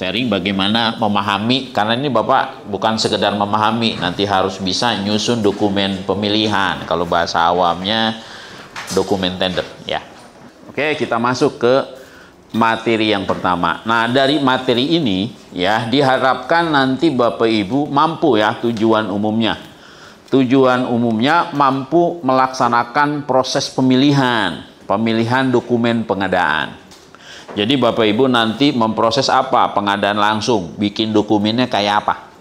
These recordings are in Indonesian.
sharing bagaimana memahami, karena ini Bapak bukan sekedar memahami, nanti harus bisa nyusun dokumen pemilihan. Kalau bahasa awamnya dokumen tender ya. Oke, kita masuk ke materi yang pertama. Nah, dari materi ini ya diharapkan nanti Bapak Ibu mampu ya, tujuan umumnya mampu melaksanakan proses pemilihan dokumen pengadaan. Jadi Bapak Ibu nanti memproses apa? Pengadaan langsung, bikin dokumennya kayak apa?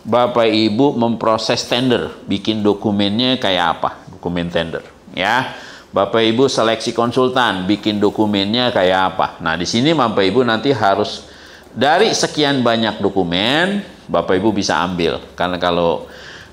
Bapak Ibu memproses tender, bikin dokumennya kayak apa? Dokumen tender ya. Bapak Ibu seleksi konsultan, bikin dokumennya kayak apa? Nah, di sini Bapak Ibu nanti harus dari sekian banyak dokumen Bapak Ibu bisa ambil. Karena kalau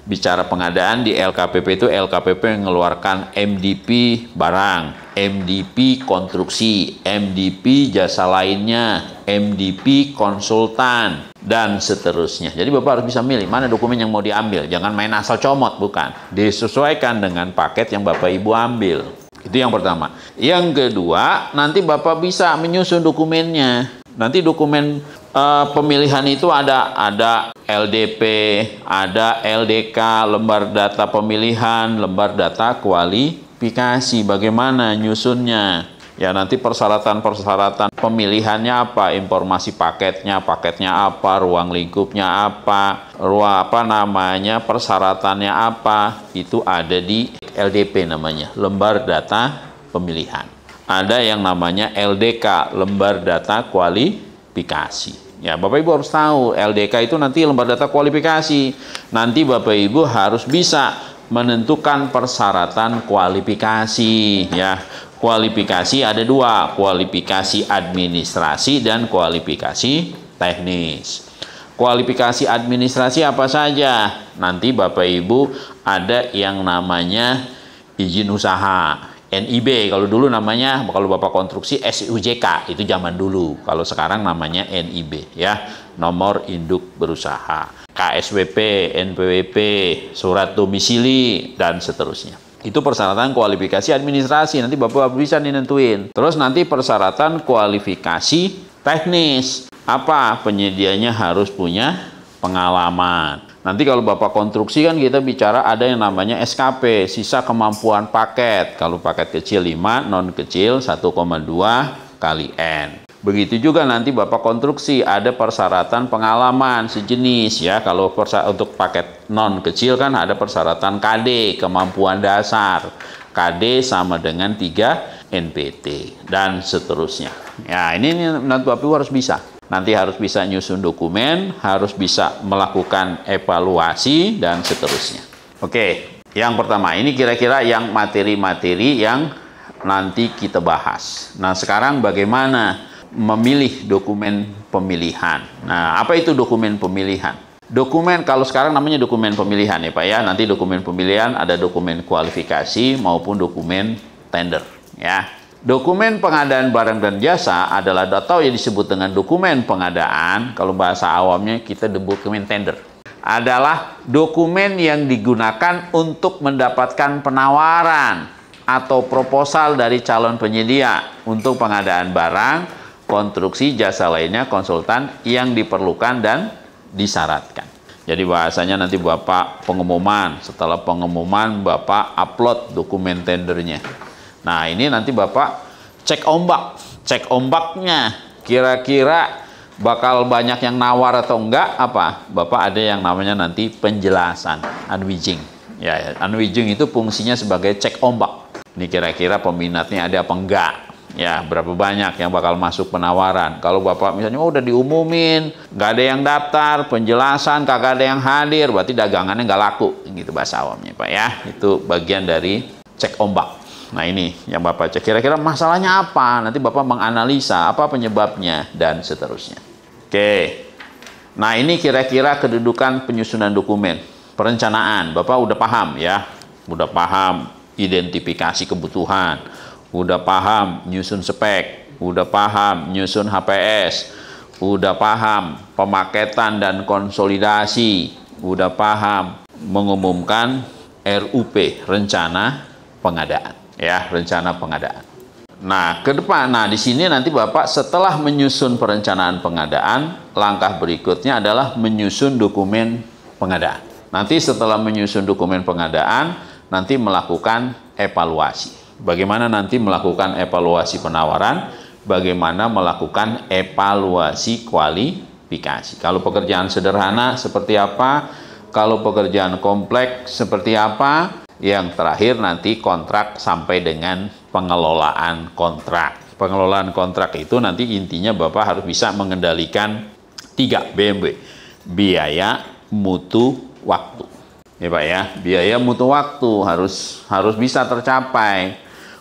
bicara pengadaan di LKPP itu, LKPP mengeluarkan MDP barang, MDP konstruksi, MDP jasa lainnya, MDP konsultan, dan seterusnya. Jadi Bapak harus bisa milih mana dokumen yang mau diambil. Jangan main asal comot, bukan. Disesuaikan dengan paket yang Bapak Ibu ambil. Itu yang pertama. Yang kedua, nanti Bapak bisa menyusun dokumennya. Nanti dokumen pemilihan itu ada LDP, ada LDK, lembar data pemilihan, lembar data kualifikasi. Bagaimana nyusunnya? Ya, nanti persyaratan pemilihannya apa, informasi paketnya apa, ruang lingkupnya apa, persyaratannya apa, itu ada di LDP namanya, lembar data pemilihan. Ada yang namanya LDK, lembar data kualifikasi. Ya, Bapak Ibu harus tahu, LDK itu nanti lembar data kualifikasi. Nanti Bapak Ibu harus bisa menentukan persyaratan kualifikasi. Ya, kualifikasi ada dua, kualifikasi administrasi dan kualifikasi teknis. Kualifikasi administrasi apa saja? Nanti Bapak Ibu ada yang namanya izin usaha. NIB, kalau dulu namanya, kalau Bapak konstruksi SUJK, itu zaman dulu. Kalau sekarang namanya NIB, ya, nomor induk berusaha. KSWP, NPWP, surat domisili, dan seterusnya. Itu persyaratan kualifikasi administrasi, nanti Bapak bisa nentuin. Terus nanti persyaratan kualifikasi teknis. Apa? Penyedianya harus punya pengalaman. Nanti kalau Bapak konstruksi kan kita bicara ada yang namanya SKP, sisa kemampuan paket. Kalau paket kecil 5, non kecil 1,2 kali N. Begitu juga nanti Bapak konstruksi ada persyaratan pengalaman sejenis ya. Kalau untuk paket non kecil kan ada persyaratan KD, kemampuan dasar. KD sama dengan 3 NPT dan seterusnya. Ya, ini nanti Bapak harus bisa. Nanti harus bisa nyusun dokumen, harus bisa melakukan evaluasi, dan seterusnya. Oke, yang pertama, ini kira-kira yang materi-materi yang nanti kita bahas. Nah, sekarang bagaimana memilih dokumen pemilihan? Nah, apa itu dokumen pemilihan? Dokumen, kalau sekarang namanya dokumen pemilihan ya Pak ya. Nanti dokumen pemilihan ada dokumen kualifikasi maupun dokumen tender ya. Dokumen pengadaan barang dan jasa adalah atau yang disebut dengan dokumen pengadaan, kalau bahasa awamnya kita dokumen tender. Adalah dokumen yang digunakan untuk mendapatkan penawaran atau proposal dari calon penyedia untuk pengadaan barang, konstruksi, jasa lainnya, konsultan yang diperlukan dan disyaratkan. Jadi bahasanya nanti Bapak pengumuman, setelah pengumuman Bapak upload dokumen tendernya. Nah, ini nanti Bapak cek ombaknya, kira-kira bakal banyak yang nawar atau enggak apa? Bapak ada yang namanya nanti penjelasan, unwijing. Ya, unwijing itu fungsinya sebagai cek ombak. Ini kira-kira peminatnya ada apa enggak? Ya, berapa banyak yang bakal masuk penawaran. Kalau Bapak misalnya udah diumumin, nggak ada yang daftar, penjelasan kagak ada yang hadir, berarti dagangannya nggak laku, gitu bahasa awamnya Pak ya. Itu bagian dari cek ombak. Nah, ini yang Bapak cek, kira-kira masalahnya apa, nanti Bapak menganalisa apa penyebabnya dan seterusnya. Oke, nah ini kira-kira kedudukan penyusunan dokumen perencanaan. Bapak udah paham ya, udah paham identifikasi kebutuhan, udah paham nyusun spek, udah paham nyusun HPS, udah paham pemaketan dan konsolidasi, udah paham mengumumkan RUP, rencana pengadaan. Ya, rencana pengadaan. Nah, ke depan, di sini nanti Bapak setelah menyusun perencanaan pengadaan, langkah berikutnya adalah menyusun dokumen pengadaan. Nanti setelah menyusun dokumen pengadaan, nanti melakukan evaluasi. Bagaimana nanti melakukan evaluasi penawaran, bagaimana melakukan evaluasi kualifikasi. Kalau pekerjaan sederhana seperti apa, kalau pekerjaan kompleks seperti apa, yang terakhir nanti kontrak sampai dengan pengelolaan kontrak. Pengelolaan kontrak itu nanti intinya Bapak harus bisa mengendalikan 3 BMW. Biaya, mutu, waktu. Ya Pak ya, biaya, mutu, waktu harus bisa tercapai.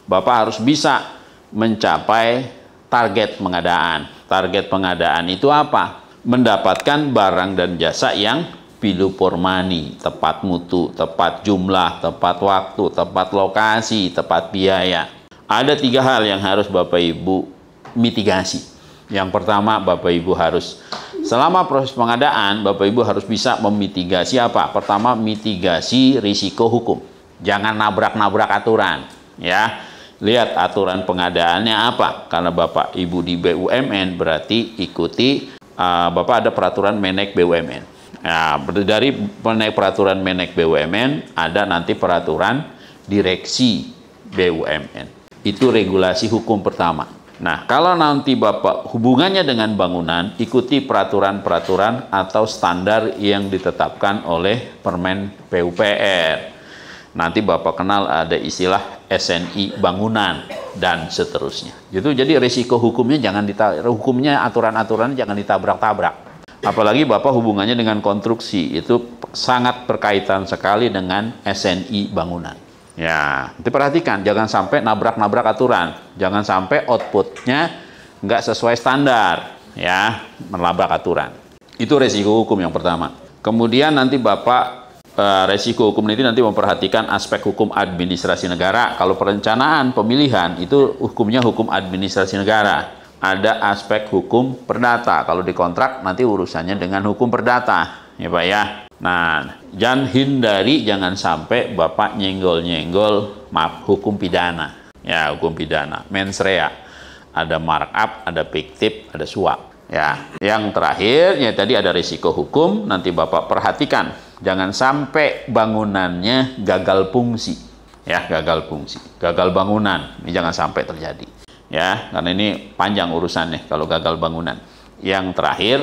Bapak harus bisa mencapai target pengadaan. Target pengadaan itu apa? Mendapatkan barang dan jasa yang value for money, tepat mutu, tepat jumlah, tepat waktu, tepat lokasi, tepat biaya. Ada 3 hal yang harus Bapak Ibu mitigasi. Yang pertama, Bapak Ibu harus, selama proses pengadaan, Bapak Ibu harus bisa memitigasi apa? Pertama, mitigasi risiko hukum. Jangan nabrak-nabrak aturan, ya. Lihat aturan pengadaannya apa. Karena Bapak Ibu di BUMN berarti ikuti, Bapak ada peraturan Menek BUMN. Nah, dari peraturan Menek BUMN ada nanti peraturan direksi BUMN. Itu regulasi hukum pertama. Nah, kalau nanti Bapak hubungannya dengan bangunan, ikuti peraturan-peraturan atau standar yang ditetapkan oleh Permen PUPR. Nanti Bapak kenal ada istilah SNI bangunan dan seterusnya. Gitu. Jadi risiko hukumnya aturan-aturan jangan ditabrak-tabrak. Apalagi Bapak hubungannya dengan konstruksi, itu sangat berkaitan sekali dengan SNI bangunan. Ya, diperhatikan, jangan sampai nabrak-nabrak aturan, jangan sampai outputnya nggak sesuai standar, ya, menabrak aturan. Itu resiko hukum yang pertama. Kemudian nanti Bapak, resiko hukum ini nanti memperhatikan aspek hukum administrasi negara. Kalau perencanaan pemilihan, itu hukumnya hukum administrasi negara. Ada aspek hukum perdata. Kalau di kontrak nanti urusannya dengan hukum perdata, ya Pak ya. Nah, jangan sampai Bapak nyenggol-nyenggol hukum pidana. Ya, hukum pidana, mens rea. Ada markup, ada fiktif, ada suap. Ya, yang terakhir ya tadi ada risiko hukum. Nanti Bapak perhatikan, jangan sampai bangunannya gagal fungsi. Ya, gagal fungsi, gagal bangunan. Ini jangan sampai terjadi. Ya, karena ini panjang urusannya kalau gagal bangunan. Yang terakhir,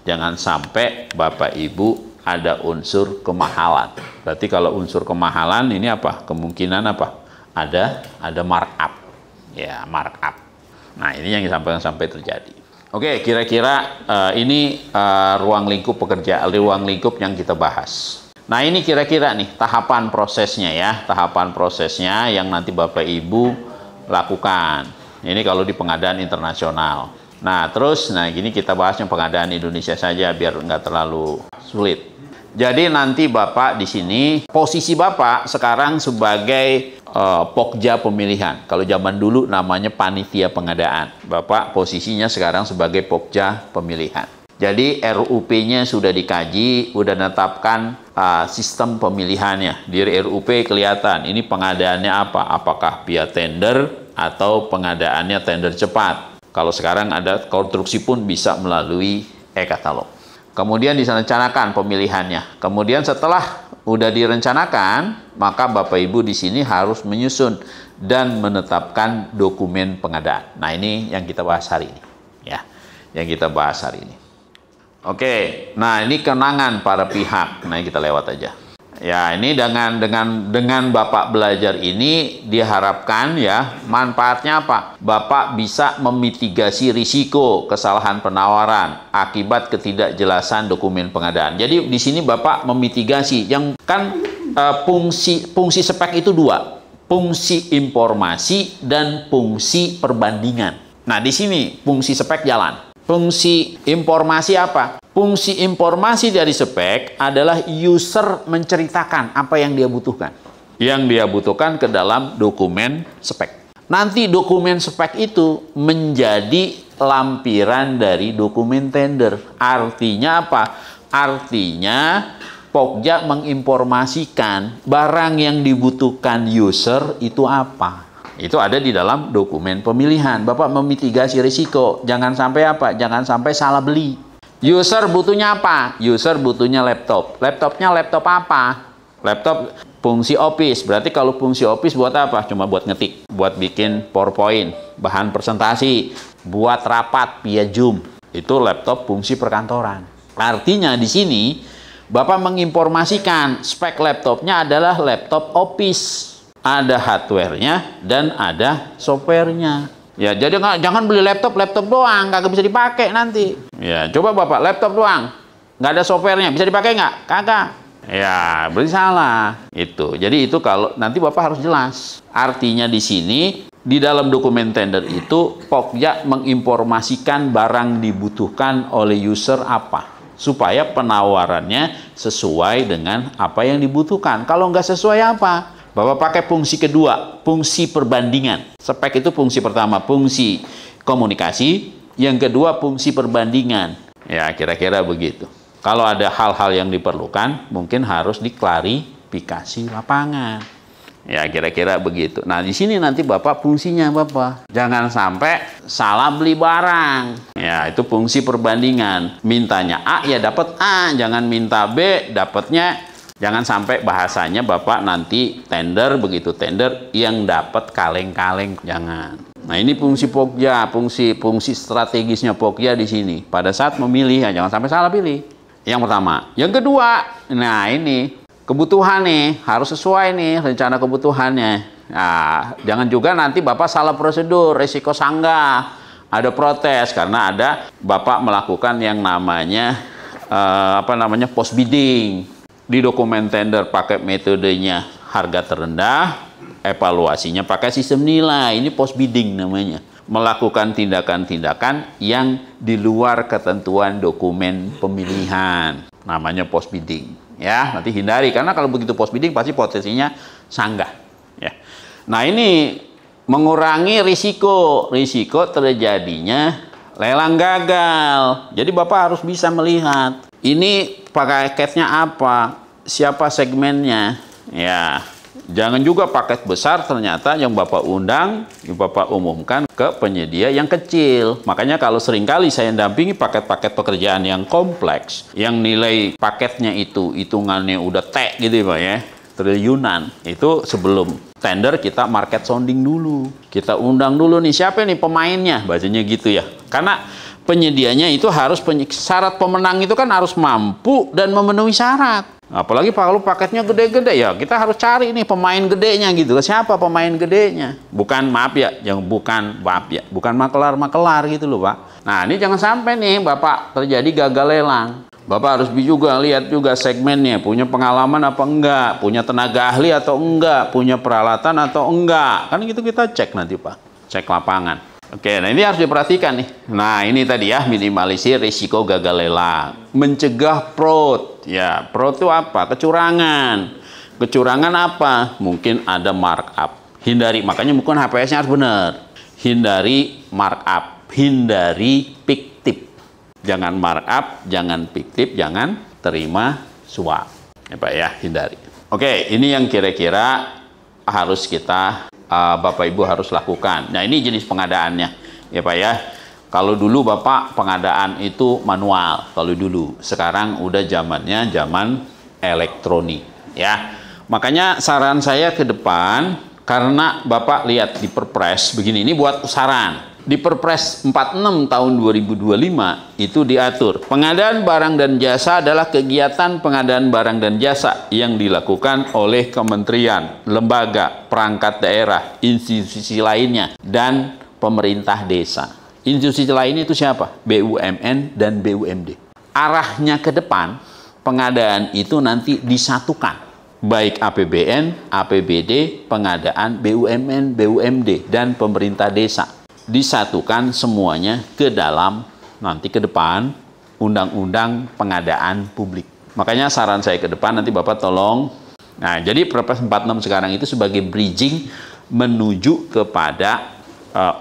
jangan sampai Bapak Ibu ada unsur kemahalan. Berarti kalau unsur kemahalan ini apa? Kemungkinan apa? Ada markup. Ya, markup. Nah, ini yang sampai terjadi. Oke, kira-kira ini ruang lingkup ruang lingkup yang kita bahas. Nah, ini kira-kira nih tahapan prosesnya ya, tahapan prosesnya yang nanti Bapak Ibu lakukan. Ini kalau di pengadaan internasional. Nah, gini kita bahas yang pengadaan Indonesia saja biar nggak terlalu sulit. Jadi nanti Bapak di sini, posisi Bapak sekarang sebagai Pokja pemilihan. Kalau zaman dulu namanya panitia pengadaan. Bapak posisinya sekarang sebagai Pokja pemilihan. Jadi RUP-nya sudah dikaji, sudah menetapkan sistem pemilihannya. Di RUP kelihatan ini pengadaannya apa? Apakah via tender atau pengadaannya tender cepat. Kalau sekarang ada konstruksi pun bisa melalui e-katalog. Kemudian direncanakan pemilihannya. Kemudian setelah udah direncanakan, maka Bapak Ibu di sini harus menyusun dan menetapkan dokumen pengadaan. Nah, ini yang kita bahas hari ini, ya. Yang kita bahas hari ini. Oke, nah ini kenangan para pihak. Nah, kita lewat aja. Ya, ini dengan Bapak belajar ini diharapkan ya, manfaatnya apa? Bapak bisa memitigasi risiko kesalahan penawaran akibat ketidakjelasan dokumen pengadaan. Jadi di sini Bapak memitigasi yang kan fungsi spek itu 2, fungsi informasi dan fungsi perbandingan. Nah, di sini fungsi spek jalan. Fungsi informasi apa? Fungsi informasi dari spek adalah user menceritakan apa yang dia butuhkan. Yang dia butuhkan ke dalam dokumen spek. Nanti dokumen spek itu menjadi lampiran dari dokumen tender. Artinya apa? Artinya Pokja menginformasikan barang yang dibutuhkan user itu apa. Itu ada di dalam dokumen pemilihan. Bapak memitigasi risiko. Jangan sampai apa? Jangan sampai salah beli. User butuhnya apa? User butuhnya laptop. Laptopnya laptop apa? Laptop fungsi office. Berarti kalau fungsi office buat apa? Cuma buat ngetik, buat bikin PowerPoint, bahan presentasi, buat rapat via Zoom. Itu laptop fungsi perkantoran. Artinya di sini Bapak menginformasikan spek laptopnya adalah laptop office. Ada hardware-nya dan ada software-nya. Ya, jadi jangan beli laptop doang, kagak bisa dipakai nanti. Ya, coba Bapak laptop doang, nggak ada software-nya, bisa dipakai nggak? Kagak. Ya, berarti salah. Itu. Jadi itu kalau nanti Bapak harus jelas. Artinya di sini di dalam dokumen tender itu Pokja menginformasikan barang dibutuhkan oleh user apa, supaya penawarannya sesuai dengan apa yang dibutuhkan. Kalau nggak sesuai apa? Bapak pakai fungsi kedua, fungsi perbandingan. Spek itu fungsi pertama, fungsi komunikasi. Yang kedua, fungsi perbandingan. Ya, kira-kira begitu. Kalau ada hal-hal yang diperlukan, mungkin harus diklarifikasi lapangan. Ya, kira-kira begitu. Nah, di sini nanti Bapak fungsinya Bapak. Jangan sampai salah beli barang. Ya, itu fungsi perbandingan. Mintanya A, ya dapat A. Jangan minta B, dapatnya. Jangan sampai bahasanya Bapak nanti tender, begitu tender yang dapat kaleng-kaleng. Jangan. Nah, ini fungsi Pokja, fungsi strategisnya Pokja di sini. Pada saat memilih, ya jangan sampai salah pilih. Yang pertama. Yang kedua, nah ini kebutuhan nih, harus sesuai nih rencana kebutuhannya. Nah, jangan juga nanti Bapak salah prosedur, resiko sanggah. Ada protes karena ada Bapak melakukan yang namanya post bidding. Di dokumen tender pakai metodenya harga terendah, evaluasinya pakai sistem nilai. Ini post bidding namanya. Melakukan tindakan-tindakan yang di luar ketentuan dokumen pemilihan. Namanya post bidding. Ya, nanti hindari karena kalau begitu post bidding pasti potensinya sanggah. Ya. Nah, ini mengurangi risiko terjadinya lelang gagal. Jadi Bapak harus bisa melihat ini paketnya apa, siapa segmennya. Ya, jangan juga paket besar ternyata yang Bapak undang, yang Bapak umumkan ke penyedia yang kecil. Makanya kalau seringkali saya dampingi paket-paket pekerjaan yang kompleks, yang nilai paketnya itu hitungannya udah T gitu Pak ya, triliunan. Itu sebelum tender kita market sounding dulu. Kita undang dulu nih, siapa nih pemainnya, bahasanya gitu ya. Karena penyedianya itu harus, syarat pemenang itu kan harus mampu dan memenuhi syarat. Apalagi kalau paketnya gede-gede, ya kita harus cari nih pemain gedenya gitu. Siapa pemain gedenya? Bukan bukan makelar gitu loh Pak. Nah, ini jangan sampai nih Bapak terjadi gagal lelang. Bapak harus juga lihat juga segmennya, punya pengalaman apa enggak, punya tenaga ahli atau enggak, punya peralatan atau enggak. Kan gitu kita cek nanti Pak, cek lapangan. Oke, nah ini harus diperhatikan nih. Nah, ini tadi ya, minimalisir risiko gagal lelang. Mencegah fraud. Ya, fraud itu apa? Kecurangan. Kecurangan apa? Mungkin ada markup. Hindari, makanya mungkin HPS-nya harus benar. Hindari markup. Hindari fiktif. Jangan markup, jangan fiktif, jangan terima suap. Ya Pak ya, hindari. Oke, ini yang kira-kira harus kita Bapak Ibu harus lakukan. Nah, ini jenis pengadaannya ya Pak ya. Kalau dulu Bapak pengadaan itu manual, kalau dulu. Sekarang udah zamannya zaman elektronik ya. Makanya saran saya ke depan, karena Bapak lihat di Perpres begini, ini buat saran. Di Perpres 46 tahun 2025 itu diatur pengadaan barang dan jasa adalah kegiatan pengadaan barang dan jasa yang dilakukan oleh kementerian, lembaga, perangkat daerah, institusi lainnya, dan pemerintah desa. Institusi lainnya itu siapa? BUMN dan BUMD. Arahnya ke depan, pengadaan itu nanti disatukan. Baik APBN, APBD, pengadaan BUMN, BUMD, dan pemerintah desa. Disatukan semuanya ke dalam nanti ke depan undang-undang pengadaan publik. Makanya saran saya ke depan nanti Bapak tolong. Nah, jadi Perpres 46 sekarang itu sebagai bridging menuju kepada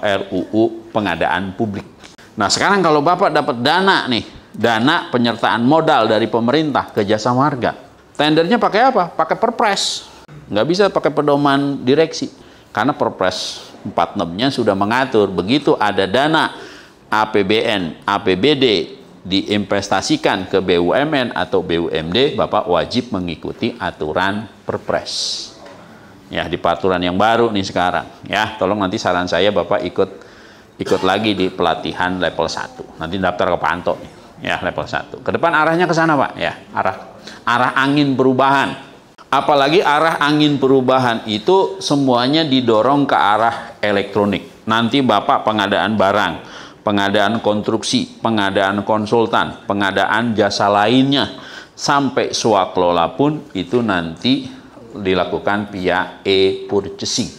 RUU pengadaan publik. Nah, sekarang kalau Bapak dapat dana nih, dana penyertaan modal dari pemerintah ke jasa marga. Tendernya pakai apa? Pakai Perpres. Nggak bisa pakai pedoman direksi. Karena Perpres 46-nya sudah mengatur. Begitu ada dana APBN, APBD diinvestasikan ke BUMN atau BUMD, Bapak wajib mengikuti aturan Perpres. Ya, di peraturan yang baru nih sekarang. Ya, tolong nanti saran saya Bapak ikut lagi di pelatihan level 1. Nanti daftar ke Pak Anto nih. Ya, level 1. Ke depan arahnya ke sana, Pak. Ya, arah angin perubahan. Apalagi arah angin perubahan itu semuanya didorong ke arah elektronik. Nanti Bapak pengadaan barang, pengadaan konstruksi, pengadaan konsultan, pengadaan jasa lainnya, sampai swakelola pun itu nanti dilakukan via e-purchasing.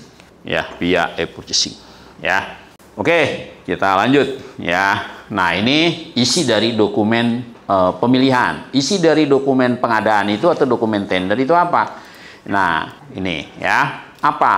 Ya, via e-purchasing. Ya. Oke, kita lanjut. Ya. Nah, ini isi dari dokumen pemilihan. Isi dari dokumen pengadaan itu atau dokumen tender itu apa? Nah, ini ya. Apa?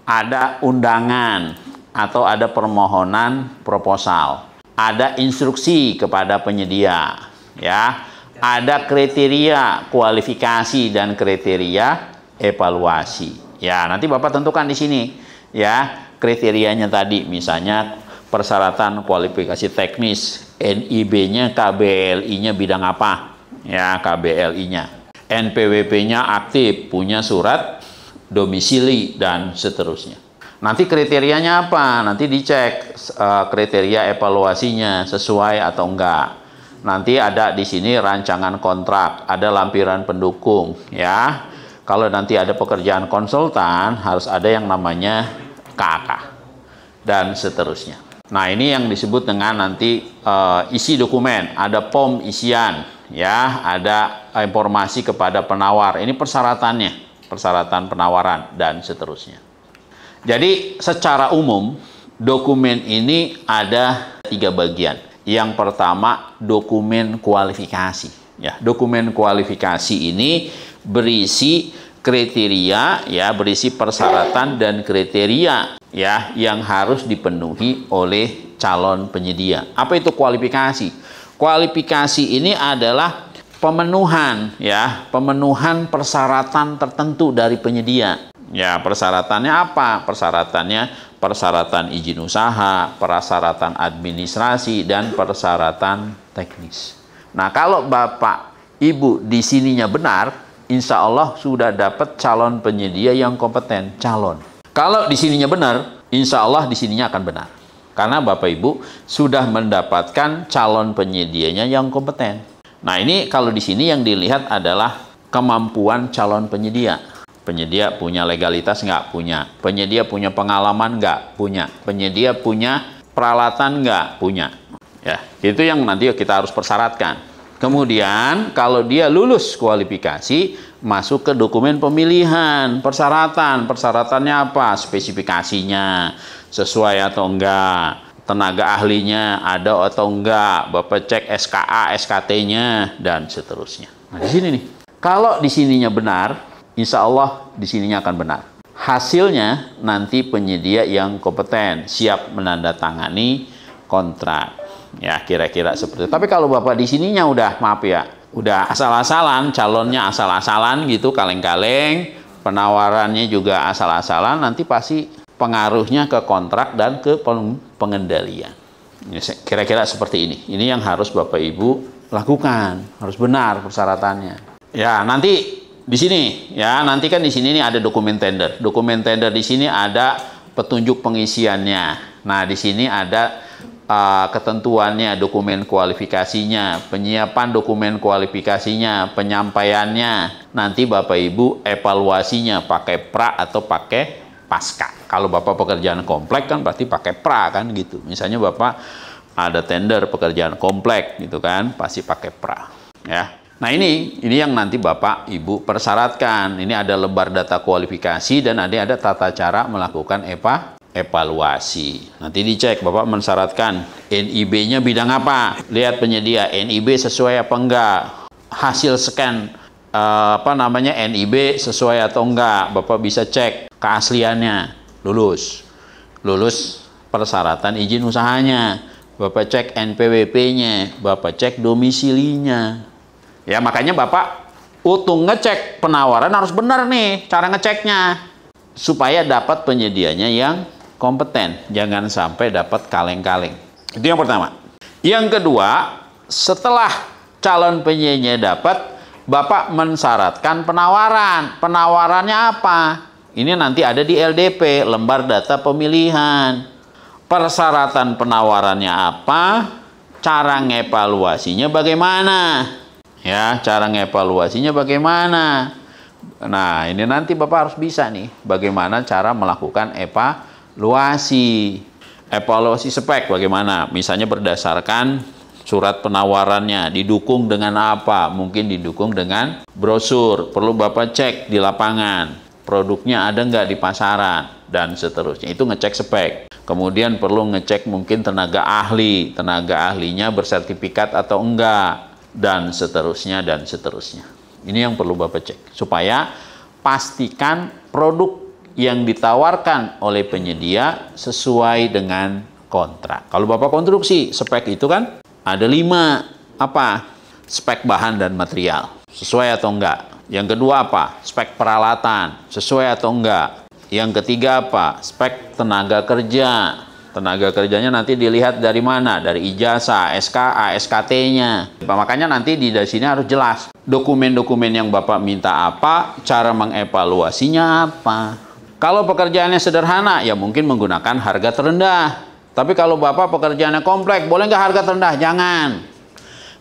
Ada undangan atau ada permohonan proposal. Ada instruksi kepada penyedia, ya. Ada kriteria kualifikasi dan kriteria evaluasi. Ya, nanti Bapak tentukan di sini, ya, kriterianya tadi, misalnya persyaratan kualifikasi teknis, NIB-nya, KBLI-nya bidang apa? Ya, KBLI-nya. NPWP-nya aktif, punya surat domisili dan seterusnya. Nanti kriterianya apa? Nanti dicek kriteria evaluasinya sesuai atau enggak. Nanti ada di sini rancangan kontrak, ada lampiran pendukung, ya. Kalau nanti ada pekerjaan konsultan, harus ada yang namanya KAK dan seterusnya. Nah, ini yang disebut dengan nanti isi dokumen, ada POM isian, ya, ada informasi kepada penawar. Ini persyaratannya, persyaratan penawaran dan seterusnya. Jadi secara umum dokumen ini ada 3 bagian. Yang pertama, dokumen kualifikasi. Ya, dokumen kualifikasi ini berisi kriteria, ya, berisi persyaratan dan kriteria, ya, yang harus dipenuhi oleh calon penyedia. Apa itu kualifikasi? Kualifikasi ini adalah pemenuhan, ya, pemenuhan persyaratan tertentu dari penyedia. Ya, persyaratannya apa? Persyaratan izin usaha, persyaratan administrasi, dan persyaratan teknis. Nah, kalau Bapak Ibu di sininya benar, insya Allah sudah dapat calon penyedia yang kompeten, calon. Kalau di sininya benar, insya Allah di sininya akan benar. Karena Bapak Ibu sudah mendapatkan calon penyedianya yang kompeten. Nah, ini kalau di sini yang dilihat adalah kemampuan calon penyedia. Penyedia punya legalitas nggak? Punya. Penyedia punya pengalaman nggak? Punya. Penyedia punya peralatan nggak? Punya. Ya, itu yang nanti kita harus persyaratkan. Kemudian kalau dia lulus kualifikasi, masuk ke dokumen pemilihan, persyaratan. Persyaratannya apa? Spesifikasinya sesuai atau enggak? Tenaga ahlinya ada atau enggak? Bapak cek SKA, SKT-nya dan seterusnya. Nah, di sini nih. Kalau di sininya benar, insya Allah di sininya akan benar. Hasilnya nanti penyedia yang kompeten siap menandatangani kontrak. Ya, kira-kira seperti itu. Tapi kalau Bapak di sininya udah, maaf ya, udah asal-asalan, calonnya asal-asalan gitu, kaleng-kaleng, penawarannya juga asal-asalan, nanti pasti pengaruhnya ke kontrak dan ke pengendalian. Kira-kira seperti ini. Ini yang harus Bapak Ibu lakukan, harus benar persyaratannya. Ya, nanti di sini, ya, nanti kan di sini nih ada dokumen tender. Dokumen tender di sini ada petunjuk pengisiannya. Nah, di sini ada ketentuannya, dokumen kualifikasinya, penyiapan dokumen kualifikasinya, penyampaiannya. Nanti Bapak Ibu evaluasinya pakai pra atau pakai pasca. Kalau Bapak pekerjaan komplek kan berarti pakai pra kan gitu. Misalnya Bapak ada tender pekerjaan komplek gitu kan, pasti pakai pra. Ya. Nah, ini yang nanti Bapak Ibu persyaratkan. Ini ada lembar data kualifikasi dan ada tata cara melakukan evaluasi. Nanti dicek, Bapak mensyaratkan NIB-nya bidang apa? Lihat penyedia, NIB sesuai apa enggak? Hasil scan NIB sesuai atau enggak? Bapak bisa cek keasliannya. Lulus persyaratan izin usahanya. Bapak cek NPWP-nya, Bapak cek domisilinya. Ya, makanya Bapak ngecek penawaran harus benar nih cara ngeceknya supaya dapat penyedianya yang kompeten, jangan sampai dapat kaleng-kaleng. Itu yang pertama. Yang kedua, setelah calon penyedianya dapat, Bapak mensyaratkan penawaran. Penawarannya apa? Ini nanti ada di LDP, lembar data pemilihan. Persyaratan penawarannya apa? Cara ngevaluasinya bagaimana? Ya, cara ngevaluasinya bagaimana? Nah, ini nanti Bapak harus bisa nih, bagaimana cara melakukan evaluasi. Evaluasi spek bagaimana? Misalnya berdasarkan surat penawarannya, didukung dengan apa? Mungkin didukung dengan brosur. Perlu Bapak cek di lapangan, produknya ada nggak di pasaran, dan seterusnya. Itu ngecek spek. Kemudian perlu ngecek mungkin tenaga ahli. Tenaga ahlinya bersertifikat atau enggak, dan seterusnya, dan seterusnya. Ini yang perlu Bapak cek. Supaya pastikan produk yang ditawarkan oleh penyedia sesuai dengan kontrak. Kalau Bapak konstruksi, spek itu kan ada 5. Apa? Spek bahan dan material. Sesuai atau enggak? Yang kedua apa? Spek peralatan. Sesuai atau enggak? Yang ketiga apa? Spek tenaga kerja. Tenaga kerjanya nanti dilihat dari mana? Dari ijazah, SKA, SKT-nya. Makanya nanti di sini harus jelas. Dokumen-dokumen yang Bapak minta apa, cara mengevaluasinya apa. Kalau pekerjaannya sederhana, ya mungkin menggunakan harga terendah. Tapi kalau Bapak pekerjaannya kompleks, boleh nggak harga terendah? Jangan.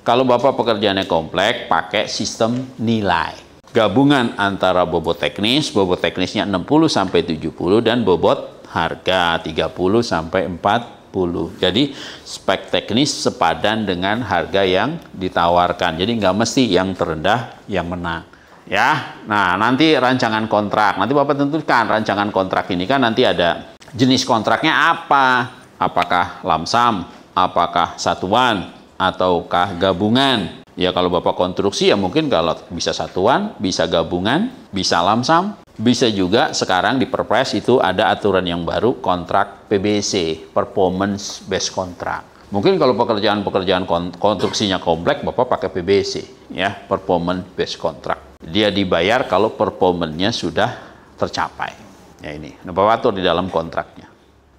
Kalau Bapak pekerjaannya kompleks, pakai sistem nilai. Gabungan antara bobot teknisnya 60-70, dan bobot harga 30-40. Jadi spek teknis sepadan dengan harga yang ditawarkan. Jadi nggak mesti yang terendah yang menang. Ya, nah nanti rancangan kontrak, nanti Bapak tentukan rancangan kontrak ini kan nanti ada jenis kontraknya apa, apakah lamsam, apakah satuan, ataukah gabungan. Ya kalau Bapak konstruksi ya mungkin kalau bisa satuan, bisa gabungan, bisa lamsam, bisa juga sekarang di Perpres itu ada aturan yang baru kontrak PBC, Performance Based Contract. Mungkin kalau pekerjaan konstruksinya kompleks, Bapak pakai PBC, ya, Performance Based Contract. Dia dibayar kalau performanya sudah tercapai. Ya ini, Bapak atur di dalam kontraknya.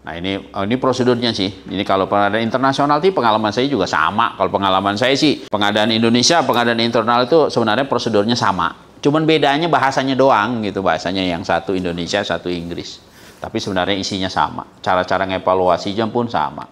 Nah ini prosedurnya sih. Ini kalau pengadaan internasional sih pengalaman saya juga sama. Kalau pengalaman saya sih pengadaan Indonesia, pengadaan internal itu sebenarnya prosedurnya sama. Cuman bedanya bahasanya doang gitu, bahasanya yang satu Indonesia, satu Inggris. Tapi sebenarnya isinya sama. Cara-cara ngevaluasinya pun sama.